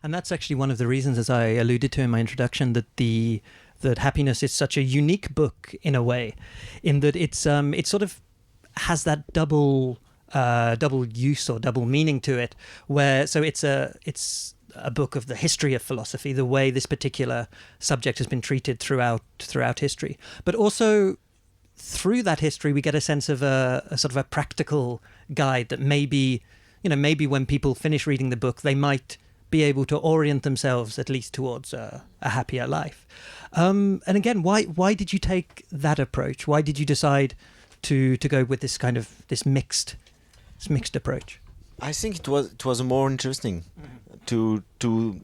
And that's actually one of the reasons, as I alluded to in my introduction, that Happiness is such a unique book in a way, in that it sort of has that double use or double meaning to it, where so it's a book of the history of philosophy, the way this particular subject has been treated throughout history, but also through that history we get a sense of a sort of a practical guide that maybe when people finish reading the book they might be able to orient themselves at least towards a happier life. And again, why did you take that approach? Why did you decide to go with this kind of this mixed approach? I think it was more interesting to to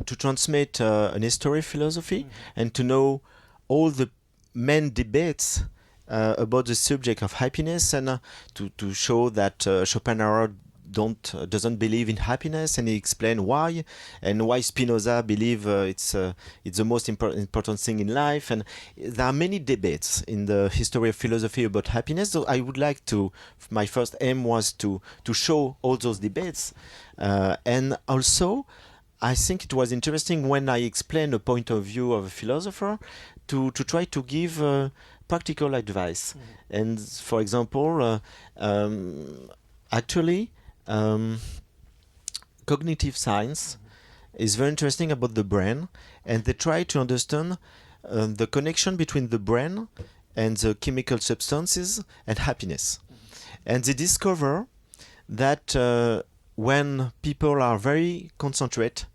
transmit an history philosophy and to know all the main debates about the subject of happiness, and to show that Schopenhauer doesn't believe in happiness, and he explained why, and why Spinoza believe it's the most important thing in life. And there are many debates in the history of philosophy about happiness. So I would like to, my first aim was to show all those debates, and also I think it was interesting when I explained the point of view of a philosopher to try to give practical advice. And for example, actually, cognitive science is very interesting about the brain, and they try to understand the connection between the brain and the chemical substances and happiness. And they discover that when people are very concentrated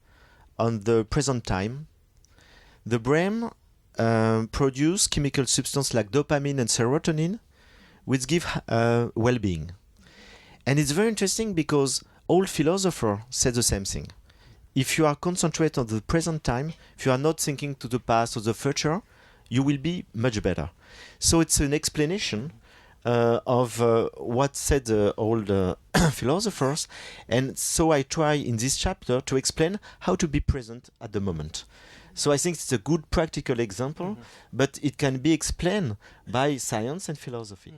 on the present time, the brain produce chemical substances like dopamine and serotonin, which give well-being. And it's very interesting because all philosophers say the same thing. If you are concentrated on the present time, if you are not thinking to the past or the future, you will be much better. So it's an explanation of what said all the philosophers. And so I try in this chapter to explain how to be present at the moment. So I think it's a good practical example, but it can be explained by science and philosophy.